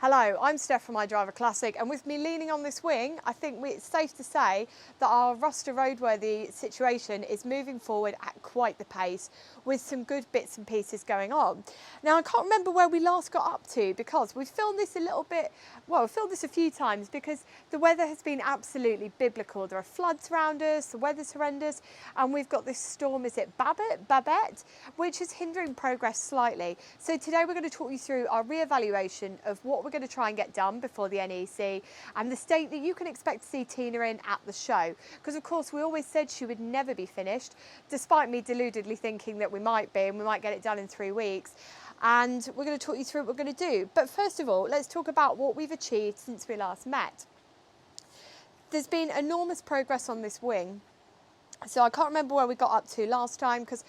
Hello, I'm Steph from IDRIVEACLASSIC, and with me leaning on this wing, I think it's safe to say that our Ruster Roadworthy situation is moving forward at quite the pace, with some good bits and pieces going on. Now, I can't remember where we last got up to because we've filmed this a little bit, well, we've filmed this a few times because the weather has been absolutely biblical. There are floods around us, the weather's horrendous, and we've got this storm, is it Babette, which is hindering progress slightly. So today we're going to talk you through our re-evaluation of what we're going to try and get done before the NEC and the state that you can expect to see Tina in at the show. Because of course we always said she would never be finished, despite me deludedly thinking that we might be, and we might get it done in 3 weeks. And we're going to talk you through what we're going to do. But first of all, let's talk about what we've achieved since we last met. There's been enormous progress on this wing. So I can't remember where we got up to last time because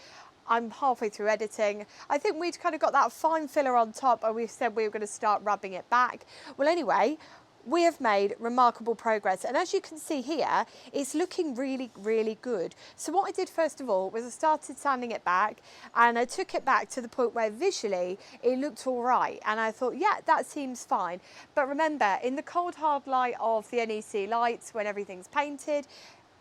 I'm halfway through editing. I think we'd kind of got that fine filler on top and we said we were going to start rubbing it back. Well, anyway, we have made remarkable progress. And as you can see here, it's looking really, really good. So what I did first of all was I started sanding it back and I took it back to the point where visually it looked all right. And I thought, yeah, that seems fine. But remember, in the cold hard light of the NEC lights, when everything's painted,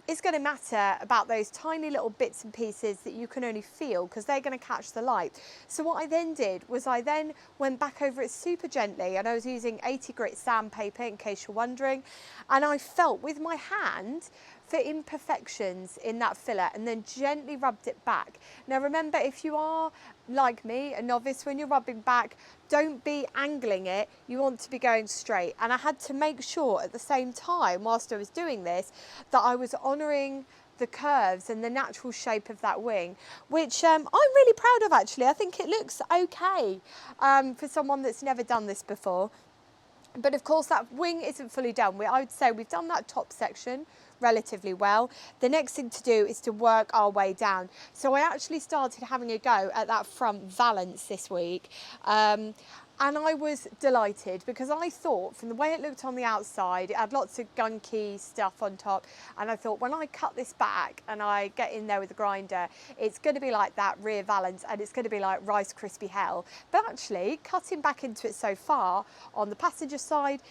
it's going to matter about those tiny little bits and pieces that you can only feel because they're going to catch the light. So what I then did was I then went back over it super gently, and I was using 80 grit sandpaper in case you're wondering, and I felt with my hand for imperfections in that filler and then gently rubbed it back. Now remember, if you are like me, a novice, when you're rubbing back, don't be angling it, you want to be going straight. And I had to make sure at the same time whilst I was doing this that I was honouring the curves and the natural shape of that wing, which I'm really proud of actually. I think it looks okay for someone that's never done this before. But of course that wing isn't fully done. I would say we've done that top section relatively well. The next thing to do is to work our way down. So I actually started having a go at that front valance this week. And I was delighted because I thought from the way it looked on the outside, it had lots of gunky stuff on top. And I thought when I cut this back and I get in there with the grinder, it's going to be like that rear valance and it's going to be like Rice Krispie hell. But actually cutting back into it so far on the passenger side,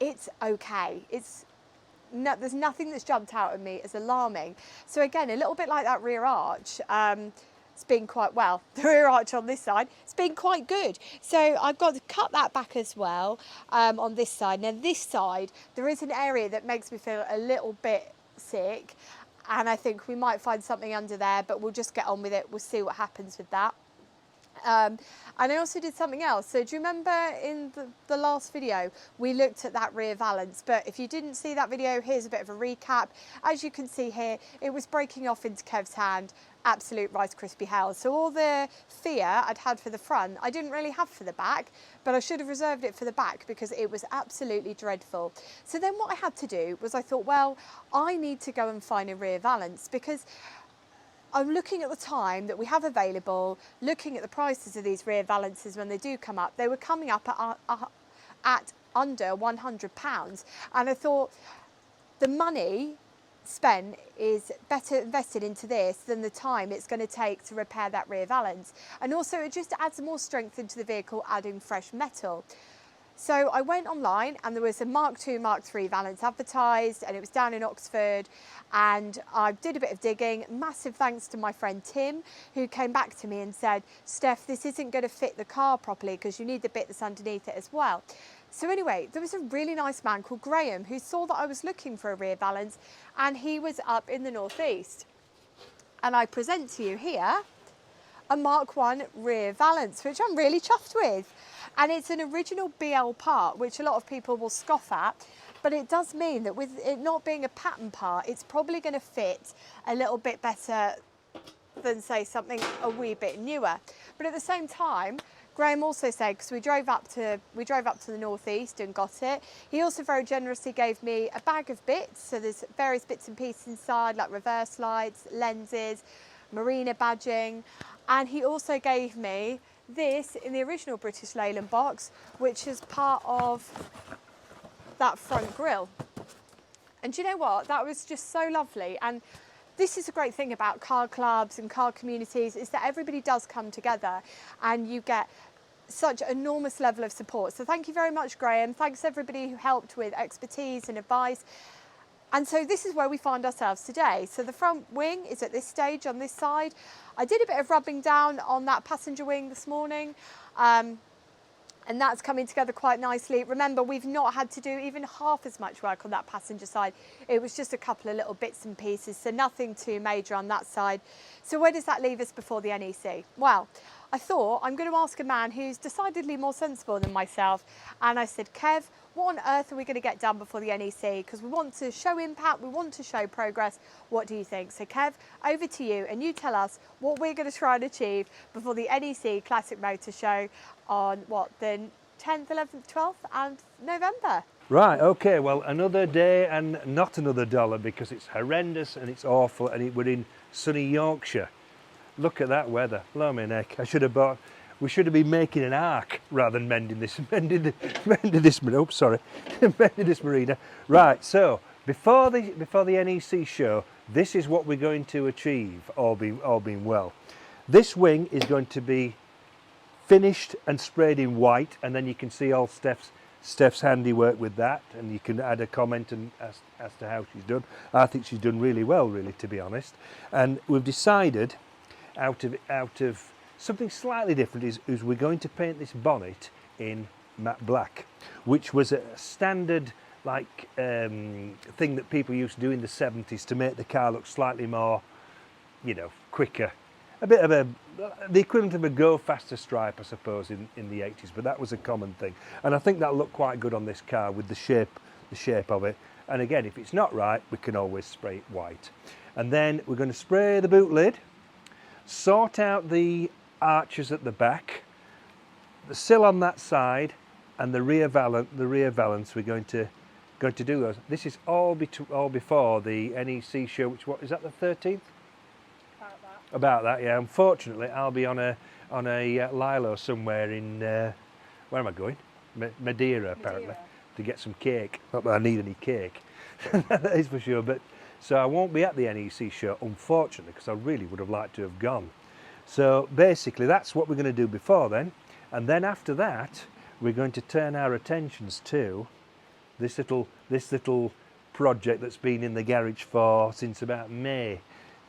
it's okay. There's nothing that's jumped out at me as alarming. So again, a little bit like that rear arch, it's been quite well. The rear arch on this side, it's been quite good. So I've got to cut that back as well on this side. Now this side, there is an area that makes me feel a little bit sick, and I think we might find something under there, but we'll just get on with it. We'll see what happens with that. And I also did something else. So do you remember in the last video, we looked at that rear valance, but if you didn't see that video, here's a bit of a recap. As you can see here, it was breaking off into Kev's hand, absolute Rice Krispie hell. So all the fear I'd had for the front, I didn't really have for the back, but I should have reserved it for the back because it was absolutely dreadful. So then what I had to do was I thought, well, I need to go and find a rear valance because I'm looking at the time that we have available, looking at the prices of these rear valances when they do come up. They were coming up at under £100. And I thought the money spent is better invested into this than the time it's going to take to repair that rear valance. And also it just adds more strength into the vehicle, adding fresh metal. So I went online and there was a Mark II, Mark III valance advertised, and it was down in Oxford, and I did a bit of digging. Massive thanks to my friend Tim, who came back to me and said, Steph, this isn't going to fit the car properly because you need the bit that's underneath it as well. So anyway, there was a really nice man called Graham who saw that I was looking for a rear valance, and he was up in the northeast. And I present to you here a Mark I rear valance, which I'm really chuffed with. And it's an original BL part, which a lot of people will scoff at, but it does mean that with it not being a pattern part, it's probably going to fit a little bit better than, say, something a wee bit newer. But at the same time, Graham also said, because we drove up to the northeast and got it, he also very generously gave me a bag of bits. So there's various bits and pieces inside, like reverse lights, lenses, Marina badging, and he also gave me this in the original British Leyland box, which is part of that front grille. And do you know what? That was just so lovely. And this is a great thing about car clubs and car communities, is that everybody does come together and you get such enormous level of support. So thank you very much, Graham. Thanks everybody who helped with expertise and advice. And so this is where we find ourselves today. So the front wing is at this stage on this side. I did a bit of rubbing down on that passenger wing this morning. And that's coming together quite nicely. Remember, we've not had to do even half as much work on that passenger side. It was just a couple of little bits and pieces, so nothing too major on that side. So where does that leave us before the NEC? Well, I thought I'm going to ask a man who's decidedly more sensible than myself. And I said, Kev, what on earth are we going to get done before the NEC? Because we want to show impact, we want to show progress. What do you think? So Kev, over to you, and you tell us what we're going to try and achieve before the NEC Classic Motor Show on what, the 10th, 11th, 12th and November. Right, okay, well, another day and not another dollar, because it's horrendous and it's awful, and we're in sunny Yorkshire. Look at that weather, blow me neck. We should have been making an ark rather than mending this marina. Right, so before the NEC show, this is what we're going to achieve, all being well. This wing is going to be finished and sprayed in white, and then you can see all Steph's handiwork with that, and you can add a comment as to how she's done. I think she's done really well, really, to be honest. And we've decided out of something slightly different is we're going to paint this bonnet in matte black, which was a standard thing that people used to do in the 70s to make the car look slightly more, quicker. A bit of the equivalent of a go faster stripe, I suppose, in the 80s, but that was a common thing. And I think that looked quite good on this car with the shape of it. And again, if it's not right, we can always spray it white. And then we're going to spray the boot lid, sort out the arches at the back, the sill on that side, and the rear valance. We're going to do those. This is all before the NEC show, what is that, the 13th? About that, yeah. Unfortunately, I'll be on a Lilo somewhere in where am I going? Madeira, apparently, to get some cake. Not that I need any cake, that is for sure. But so I won't be at the NEC show, unfortunately, because I really would have liked to have gone. So basically, that's what we're going to do before then, and then after that, we're going to turn our attentions to this little project that's been in the garage since about May.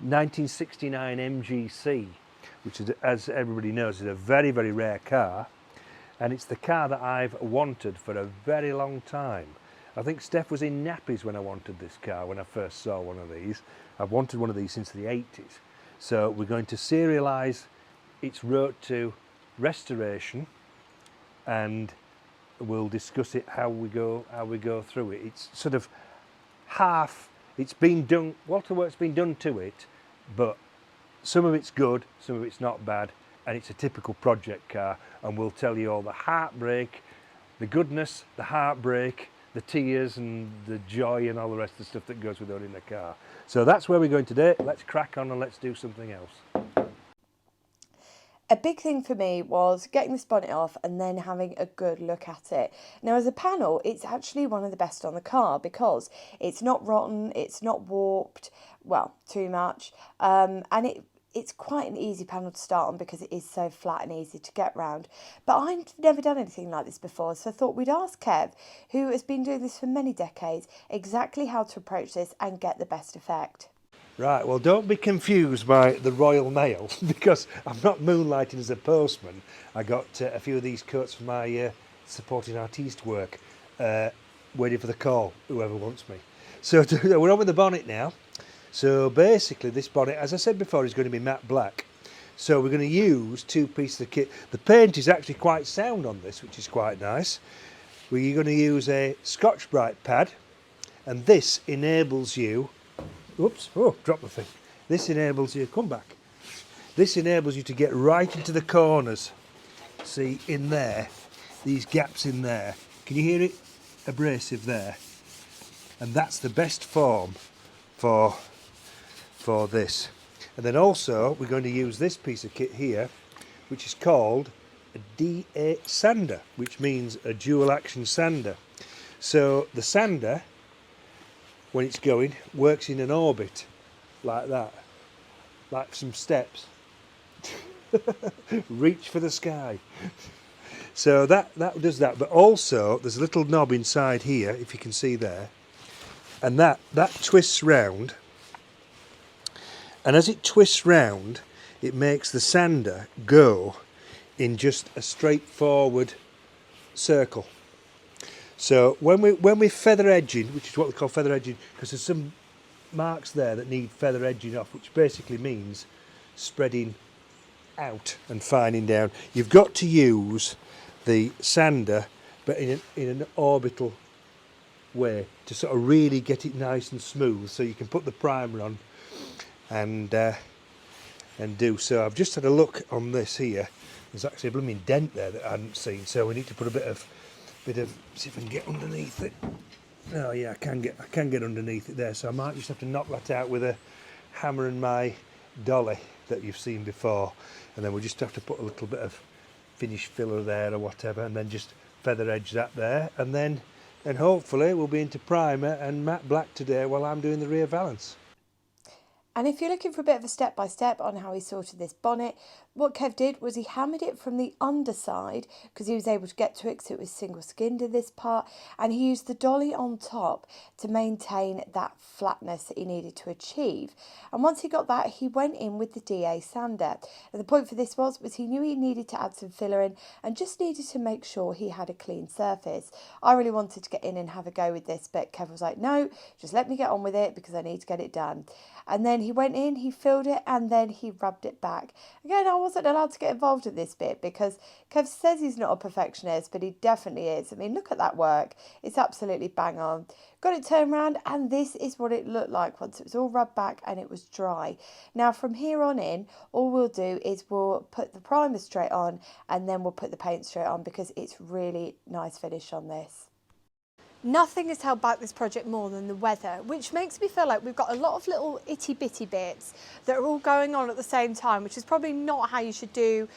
1969 MGC, which is, as everybody knows, is a very, very rare car, and it's the car that I've wanted for a very long time. I think Steph was in nappies when I wanted this car, when I first saw one of these. I've wanted one of these since the 80s. So we're going to serialise its road to restoration, and we'll discuss it how we go through it. It's sort of half. It's been done, a lot of work's been done to it, but some of it's good, some of it's not bad, and it's a typical project car, and we'll tell you all the heartbreak, the goodness, the heartbreak, the tears and the joy and all the rest of the stuff that goes with owning a car. So that's where we're going today. Let's crack on and let's do something else. A big thing for me was getting this bonnet off and then having a good look at it. Now, as a panel, it's actually one of the best on the car because it's not rotten, it's not warped, well, too much, and it's quite an easy panel to start on because it is so flat and easy to get round. But I've never done anything like this before, so I thought we'd ask Kev, who has been doing this for many decades, exactly how to approach this and get the best effect. Right, well, don't be confused by the Royal Mail, because I'm not moonlighting as a postman. I got a few of these coats for my supporting artiste work, waiting for the call, whoever wants me. So we're on with the bonnet now. So basically this bonnet, as I said before, is going to be matte black. So we're going to use two pieces of kit. The paint is actually quite sound on this, which is quite nice. We're going to use a Scotch-Brite pad, and this enables you... Oops, oh, drop the thing. This enables you, come back. This enables you to get right into the corners. See, in there, these gaps in there. Can you hear it? Abrasive there. And that's the best form for this. And then also, we're going to use this piece of kit here, which is called a D8 sander, which means a dual action sander. So the sander, when it's going, works in an orbit like that, like some steps. Reach for the sky. So that does that, but also there's a little knob inside here, if you can see there, and that twists round, and as it twists round, it makes the sander go in just a straightforward circle. So when we feather edging, which is what we call feather edging, because there's some marks there that need feather edging off, which basically means spreading out and fining down, you've got to use the sander, but in an orbital way, to sort of really get it nice and smooth, so you can put the primer on and do. So I've just had a look on this here. There's actually a blooming dent there that I hadn't seen, so we need to put a bit of see if I can get underneath it. Oh yeah, I can get underneath it there, so I might just have to knock that out with a hammer and my dolly that you've seen before, and then we'll just have to put a little bit of finish filler there or whatever, and then just feather edge that there, and hopefully we'll be into primer and matte black today while I'm doing the rear valance. And if you're looking for a bit of a step-by-step on how he sorted this bonnet, what Kev did was he hammered it from the underside, because he was able to get to it because it was single skinned in this part, and he used the dolly on top to maintain that flatness that he needed to achieve. And once he got that, he went in with the DA sander. And the point for this was he knew he needed to add some filler in and just needed to make sure he had a clean surface. I really wanted to get in and have a go with this, but Kev was like, no, just let me get on with it because I need to get it done. And then he went in, he filled it, and then he rubbed it back. Again, I wasn't allowed to get involved in this bit because Kev says he's not a perfectionist, but he definitely is. I mean, look at that work. It's absolutely bang on. Got it turned around, and this is what it looked like once it was all rubbed back and it was dry. Now, from here on in, all we'll do is we'll put the primer straight on, and then we'll put the paint straight on because it's really nice finish on this. Nothing has held back this project more than the weather, which makes me feel like we've got a lot of little itty bitty bits that are all going on at the same time, which is probably not how you should do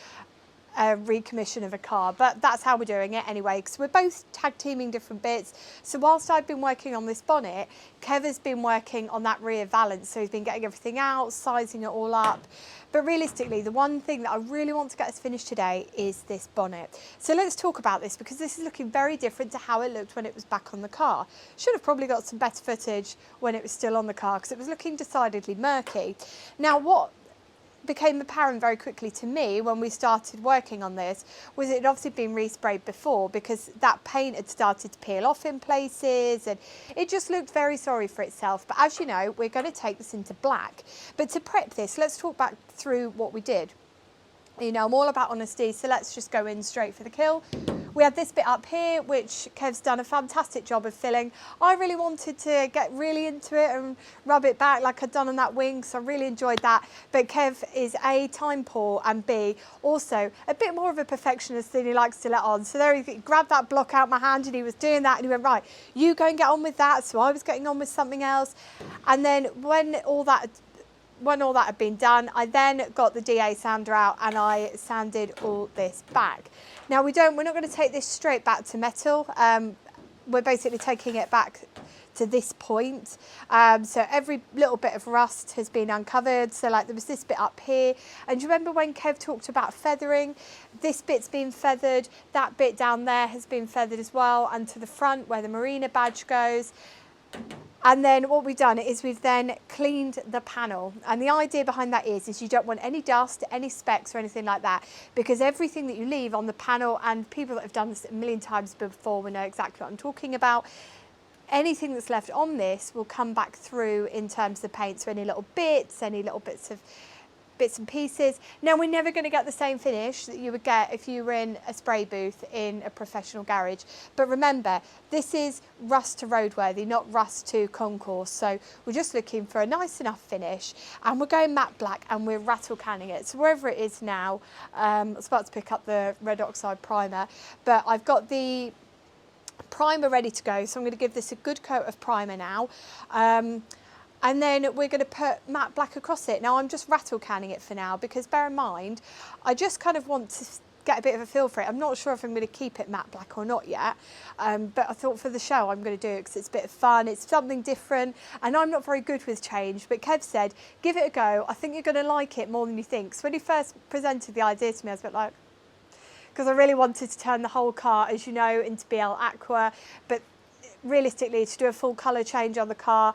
a recommission of a car, but that's how we're doing it anyway, because we're both tag teaming different bits. So whilst I've been working on this bonnet, Kev has been working on that rear valance, so he's been getting everything out, sizing it all up. But realistically, the one thing that I really want to get us finished today is this bonnet. So let's talk about this, because this is looking very different to how it looked when it was back on the car. Should have probably got some better footage when it was still on the car, because it was looking decidedly murky. Now, what became apparent very quickly to me when we started working on this was it had obviously been resprayed before, because that paint had started to peel off in places and it just looked very sorry for itself. But as you know, we're going to take this into black. But to prep this, let's talk back through what we did. You know, I'm all about honesty, so let's just go in straight for the kill. We had this bit up here, which Kev's done a fantastic job of filling. I really wanted to get really into it and rub it back like I'd done on that wing, so I really enjoyed that. But Kev is A, time poor, and B, also a bit more of a perfectionist than he likes to let on. So there he grabbed that block out my hand and he was doing that and he went, right, you go and get on with that. So I was getting on with something else. And then when all that had been done, I then got the DA sander out and I sanded all this back. Now we're not going to take this straight back to metal. We're basically taking it back to this point. So every little bit of rust has been uncovered. So like there was this bit up here. And do you remember when Kev talked about feathering? This bit's been feathered. That bit down there has been feathered as well. And to the front where the Marina badge goes. And then what we've done is we've then cleaned the panel. And the idea behind that is you don't want any dust, any specks or anything like that, because everything that you leave on the panel, and people that have done this a million times before will know exactly what I'm talking about, anything that's left on this will come back through in terms of the paint. So any little bits, any little bits and pieces. Now we're never going to get the same finish that you would get if you were in a spray booth in a professional garage. But remember, this is rust to roadworthy, not rust to concourse. So we're just looking for a nice enough finish, and we're going matte black and we're rattle canning it. So wherever it is now, I was about to pick up the red oxide primer, but I've got the primer ready to go. So I'm going to give this a good coat of primer now. And then we're going to put matte black across it. Now I'm just rattle canning it for now, because bear in mind, I just kind of want to get a bit of a feel for it. I'm not sure if I'm going to keep it matte black or not yet, but I thought for the show I'm going to do it because it's a bit of fun, it's something different, and I'm not very good with change, but Kev said, give it a go, I think you're going to like it more than you think. So when he first presented the idea to me, I was a bit like, because I really wanted to turn the whole car, as you know, into BL Aqua, but realistically to do a full colour change on the car,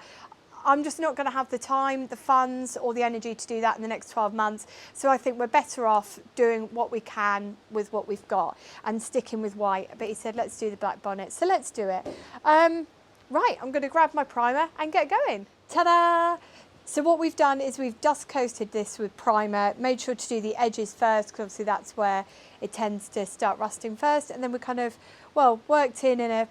I'm just not going to have the time, the funds or the energy to do that in the next 12 months. So I think we're better off doing what we can with what we've got and sticking with white. But he said, let's do the black bonnet. So let's do it. Right, I'm going to grab my primer and get going. Ta-da! So what we've done is we've dust coated this with primer, made sure to do the edges first, because obviously that's where it tends to start rusting first. And then we kind of, well, worked in a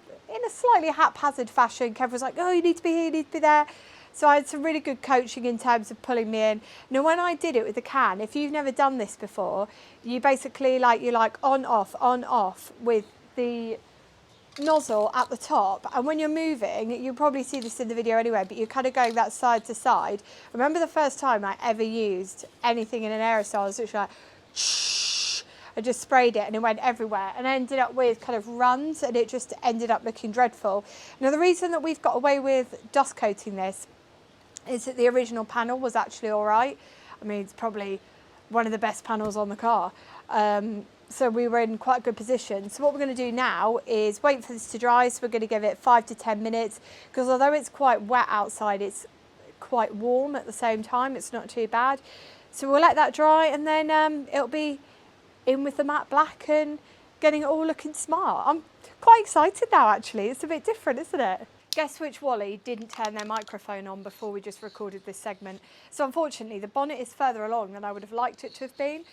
slightly haphazard fashion. Kev was like, oh, you need to be here, you need to be there. So I had some really good coaching in terms of pulling me in. Now, when I did it with the can, if you've never done this before, you basically you're on, off with the nozzle at the top. And when you're moving, you'll probably see this in the video anyway, but you're kind of going that side to side. I remember the first time I ever used anything in an aerosol, I was literally like, shh, I just sprayed it and it went everywhere, and I ended up with kind of runs, and it just ended up looking dreadful. Now, the reason that we've got away with dust coating this is that the original panel was actually all right. I mean, it's probably one of the best panels on the car. So we were in quite a good position. So what we're going to do now is wait for this to dry. So we're going to give it 5 to 10 minutes, because although it's quite wet outside, it's quite warm at the same time. It's not too bad. So we'll let that dry, and then it'll be in with the matte black and getting it all looking smart. I'm quite excited now, actually. It's a bit different, isn't it? Guess which Wally didn't turn their microphone on before we just recorded this segment. So unfortunately, the bonnet is further along than I would have liked it to have been.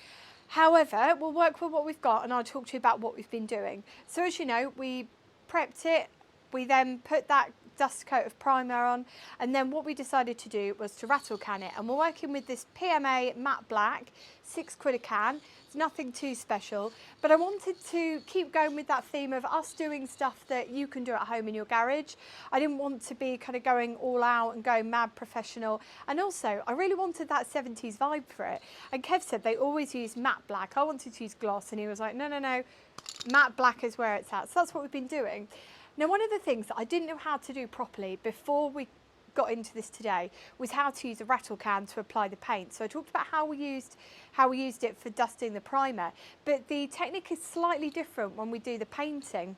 However, we'll work with what we've got, and I'll talk to you about what we've been doing. So as you know, we prepped it. We then put that dust coat of primer on, and then what we decided to do was to rattle can it. And we're working with this PMA matte black, £6 a can. It's nothing too special, but I wanted to keep going with that theme of us doing stuff that you can do at home in your garage. I didn't want to be kind of going all out and going mad professional, and also I really wanted that 70s vibe for it. And Kev said they always use matte black. I wanted to use gloss, and he was like, no, matte black is where it's at. So that's what we've been doing. Now, one of the things that I didn't know how to do properly before we got into this today was how to use a rattle can to apply the paint. So I talked about how we used it for dusting the primer, but the technique is slightly different when we do the painting.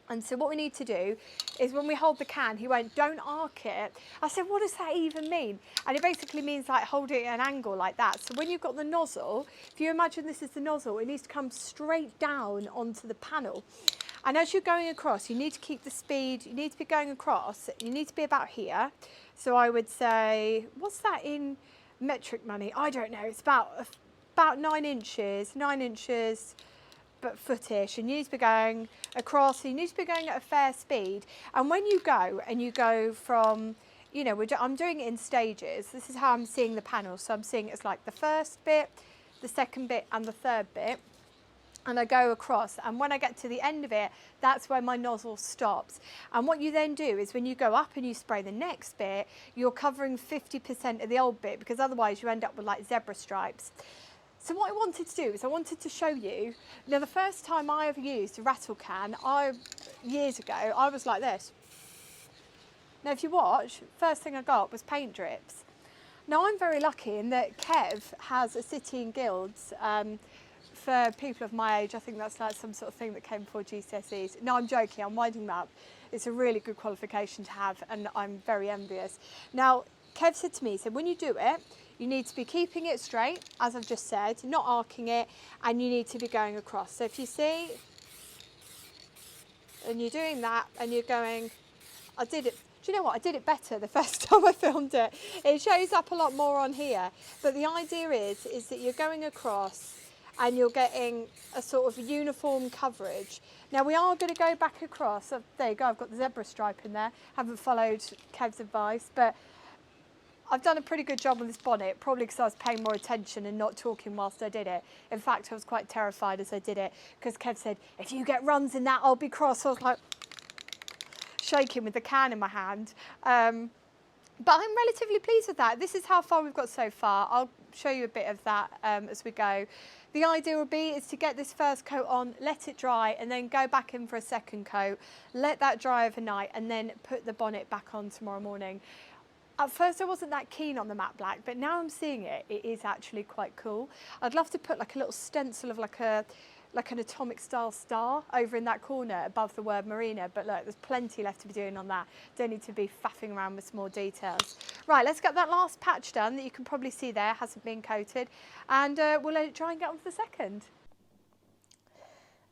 And so what we need to do is when we hold the can, he went, don't arc it. I said, what does that even mean? And it basically means like hold it at an angle like that. So when you've got the nozzle, if you imagine this is the nozzle, it needs to come straight down onto the panel. And as you're going across, you need to keep the speed, you need to be going across, you need to be about here. So I would say, what's that in metric money? I don't know, it's about 9 inches, but footish, and you need to be going across, so you need to be going at a fair speed. And when you go from, you know, I'm doing it in stages. This is how I'm seeing the panel. So I'm seeing it's like the first bit, the second bit, and the third bit. And I go across, and when I get to the end of it, that's where my nozzle stops. And what you then do is when you go up and you spray the next bit, you're covering 50% of the old bit, because otherwise you end up with like zebra stripes. So what I wanted to do is I wanted to show you, now the first time I ever used a rattle can, years ago, I was like this. Now if you watch, first thing I got was paint drips. Now I'm very lucky in that Kev has a City and Guilds. For people of my age, I think that's like some sort of thing that came before GCSEs. No, I'm joking, I'm winding them up. It's a really good qualification to have, and I'm very envious. Now, Kev said to me, he said, when you do it, you need to be keeping it straight, as I've just said, not arcing it, and you need to be going across. So if you see, and you're doing that, and you're going, I did it. Do you know what? I did it better the first time I filmed it. It shows up a lot more on here. But the idea is that you're going across, and you're getting a sort of uniform coverage. Now we are going to go back across. Oh, there you go, I've got the zebra stripe in there. Haven't followed Kev's advice, but I've done a pretty good job on this bonnet, probably because I was paying more attention and not talking whilst I did it. In fact, I was quite terrified as I did it, because Kev said, if you get runs in that, I'll be cross. So I was like shaking with the can in my hand. But I'm relatively pleased with that. This is how far we've got so far. I'll show you a bit of that as we go. The idea would be is to get this first coat on, let it dry, and then go back in for a second coat, let that dry overnight, and then put the bonnet back on tomorrow morning. At first I wasn't that keen on the matte black, but now I'm seeing it, it is actually quite cool. I'd love to put like a little stencil of like like an atomic style star over in that corner above the word Marina. But look, there's plenty left to be doing on that. Don't need to be faffing around with small details. Right, let's get that last patch done that you can probably see there, hasn't been coated. And we'll let it dry and get on to the second.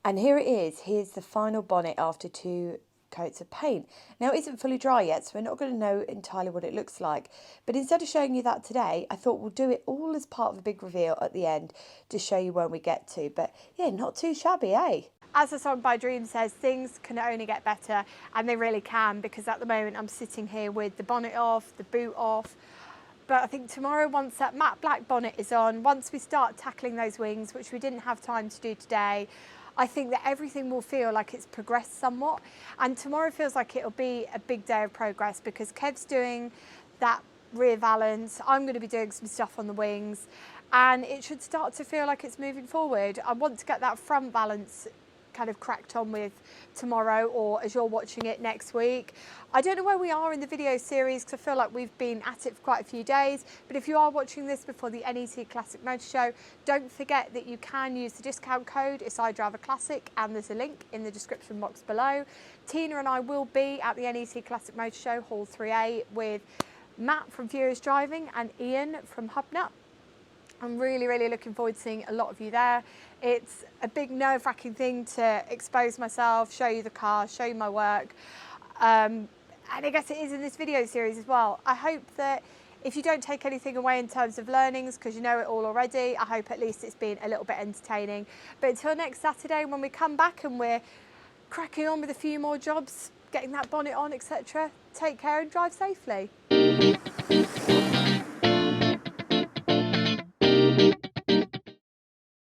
And here it is. Here's the final bonnet after 2 coats of paint. Now it isn't fully dry yet, so we're not going to know entirely what it looks like. But instead of showing you that today, I thought we'll do it all as part of a big reveal at the end to show you when we get to. But yeah, not too shabby, eh? As the song by Dream says, things can only get better, and they really can, because at the moment I'm sitting here with the bonnet off, the boot off. But I think tomorrow, once that matte black bonnet is on, once we start tackling those wings, which we didn't have time to do today, I think that everything will feel like it's progressed somewhat. And tomorrow feels like it'll be a big day of progress, because Kev's doing that rear valance, I'm going to be doing some stuff on the wings, and it should start to feel like it's moving forward. I want to get that front valance kind of cracked on with tomorrow, or as you're watching it next week. I don't know where we are in the video series, because I feel like we've been at it for quite a few days, but if you are watching this before the NEC Classic Motor Show, don't forget that you can use the discount code, it's IDRIVEACLASSIC, and there's a link in the description box below. Tina and I will be at the NEC Classic Motor Show, Hall 3A, with Matt from Furious Driving and Ian from Hubnut. I'm really, really looking forward to seeing a lot of you there. It's a big nerve-wracking thing to expose myself, show you the car, show you my work. And I guess it is in this video series as well. I hope that if you don't take anything away in terms of learnings, because you know it all already, I hope at least it's been a little bit entertaining. But until next Saturday, when we come back and we're cracking on with a few more jobs, getting that bonnet on, etc., take care and drive safely.